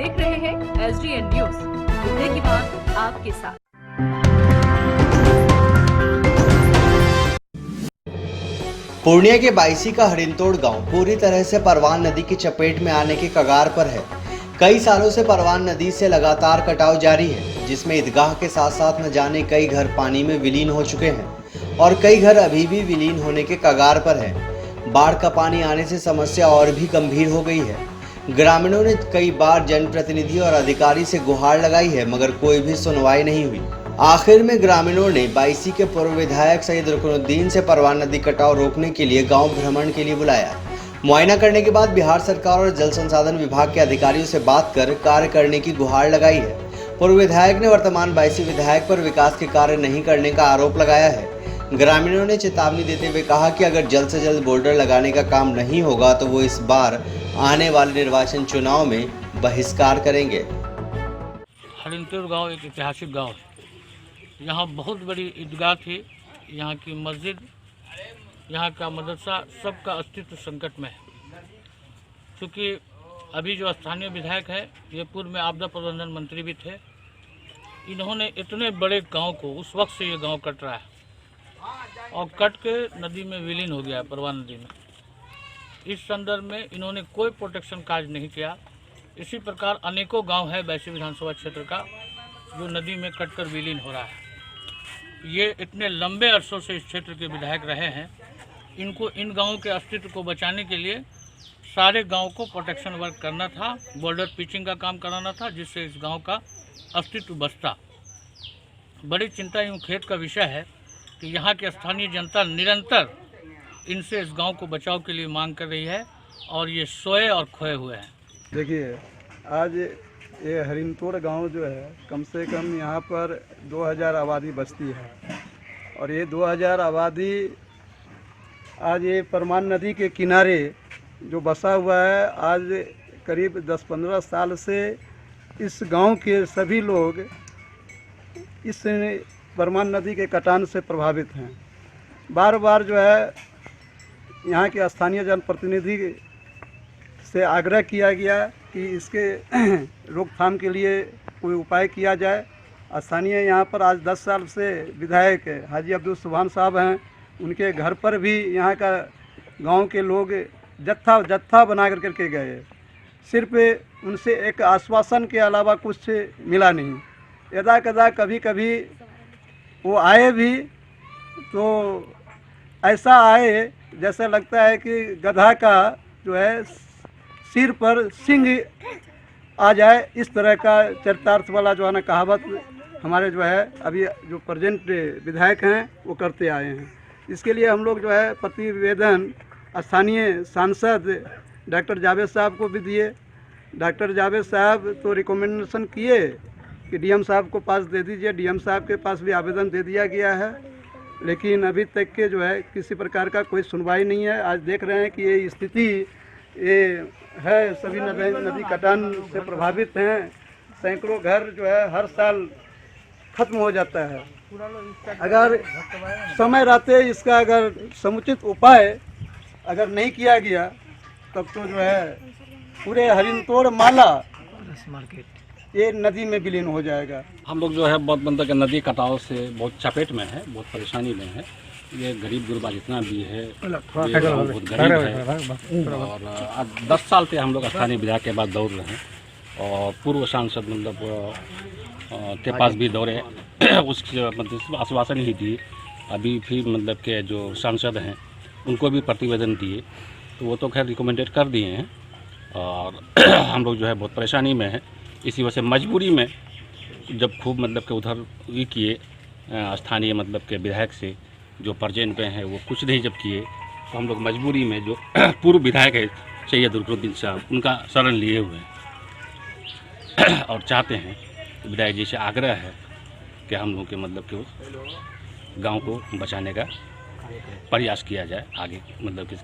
देख रहे हैं SDN न्यूज, मुद्दे की बात आपके साथ। पूर्णिया के बायसी का हरिनतोड़ गांव पूरी तरह से परवान नदी की चपेट में आने के कगार पर है। कई सालों से परवान नदी से लगातार कटाव जारी है, जिसमें ईदगाह के साथ साथ न जाने कई घर पानी में विलीन हो चुके हैं और कई घर अभी भी विलीन होने के कगार पर है। बाढ़ का पानी आने से समस्या और भी गंभीर हो गई है। ग्रामीणों ने कई बार जनप्रतिनिधि और अधिकारी से गुहार लगाई है, मगर कोई भी सुनवाई नहीं हुई। आखिर में ग्रामीणों ने बायसी के पूर्व विधायक सैयद रुकनुद्दीन से परवान नदी कटाव रोकने के लिए गांव भ्रमण के लिए बुलाया। मुआयना करने के बाद बिहार सरकार और जल संसाधन विभाग के अधिकारियों से बात कर कार्य करने की गुहार लगाई है। पूर्व विधायक ने वर्तमान बायसी विधायक पर विकास के कार्य नहीं करने का आरोप लगाया है। ग्रामीणों ने चेतावनी देते हुए कहा कि अगर जल्द से जल्द बोल्डर लगाने का काम नहीं होगा तो वो इस बार आने वाले निर्वाचन चुनाव में बहिष्कार करेंगे। हरिनतोड़ गांव एक ऐतिहासिक गांव है। यहाँ बहुत बड़ी ईदगाह थी, यहाँ की मस्जिद, यहाँ का मदरसा, सबका अस्तित्व संकट में है। क्योंकि अभी जो स्थानीय विधायक है ये पूर्व में आपदा प्रबंधन मंत्री भी थे। इन्होंने इतने बड़े गांव को, उस वक्त से ये गांव कट रहा है और कट के नदी में विलीन हो गया है, परवान नदी में। इस संदर्भ में इन्होंने कोई प्रोटेक्शन कार्य नहीं किया। इसी प्रकार अनेकों गांव है बायसी विधानसभा क्षेत्र का जो नदी में कटकर विलीन हो रहा है। ये इतने लंबे अरसों से इस क्षेत्र के विधायक रहे हैं। इनको इन गांवों के अस्तित्व को बचाने के लिए सारे गांव को प्रोटेक्शन वर्क करना था, बॉर्डर पिचिंग का काम कराना था, जिससे इस गांव का अस्तित्व बचता। बड़ी चिंता एवं खेद का विषय है कि यहाँ की स्थानीय जनता निरंतर इनसे इस गांव को बचाव के लिए मांग कर रही है और ये सोए और खोए हुए हैं। देखिए, आज ये हरिनतोड़ गांव जो है, कम से कम यहाँ पर 2000 आबादी बसती है और ये 2000 आबादी आज ये परमान नदी के किनारे जो बसा हुआ है। आज करीब 10-15 साल से इस गांव के सभी लोग इस परमान नदी के कटान से प्रभावित हैं। बार बार जो है यहाँ के स्थानीय जनप्रतिनिधि से आग्रह किया गया कि इसके रोकथाम के लिए कोई उपाय किया जाए। स्थानीय यहाँ पर आज 10 साल से विधायक हाजी अब्दुल सुभान साहब हैं, उनके घर पर भी यहाँ का गांव के लोग जत्था बना करके गए। सिर्फ उनसे एक आश्वासन के अलावा कुछ मिला नहीं। यदा कदा कभी कभी वो आए भी तो ऐसा आए जैसा लगता है कि गधा का जो है सिर पर सिंह आ जाए। इस तरह का चरितार्थ वाला जो है ना कहावत हमारे जो है अभी जो प्रेजेंट विधायक हैं वो करते आए हैं। इसके लिए हम लोग जो है प्रतिवेदन स्थानीय सांसद डॉक्टर जावेद साहब को भी दिए। डॉक्टर जावेद साहब तो रिकमेंडेशन किए कि डीएम साहब को पास दे दीजिए। डीएम साहब के पास भी आवेदन दे दिया गया है, लेकिन अभी तक के जो है किसी प्रकार का कोई सुनवाई नहीं है। आज देख रहे हैं कि ये स्थिति ये है, सभी नदी कटान से प्रभावित हैं। सैकड़ों घर जो है हर साल खत्म हो जाता है। अगर समय रहते इसका अगर समुचित उपाय अगर नहीं किया गया तब तो जो है पूरे हरिनतोड़ माला ये नदी में विलीन हो जाएगा। हम लोग जो है बहुत मतलब के नदी कटाव से बहुत चपेट में है, बहुत परेशानी में है। ये गरीब गुरबा जितना भी है ये बहुत गरीब है और आज 10 साल से हम लोग स्थानीय विधायक के बाद दौड़ रहे हैं और पूर्व सांसद मतलब के पास भी दौड़े उसकी मतलब आश्वासन ही दी। अभी भी मतलब के जो सांसद हैं उनको भी प्रतिवेदन दिए तो वो तो खैर रिकमेंडेड कर दिए हैं और हम लोग जो है बहुत परेशानी में है। इसी वजह से मजबूरी में जब खूब मतलब के उधर ये किए स्थानीय मतलब के विधायक से जो प्रेजेंट में है वो कुछ नहीं जब किए तो हम लोग मजबूरी में जो पूर्व विधायक है सैयद रुकनुद्दीन साहब उनका शरण लिए हुए हैं और चाहते हैं विधायक जी से आग्रह है कि हम लोग के मतलब के गांव को बचाने का प्रयास किया जाए आगे मतलब कि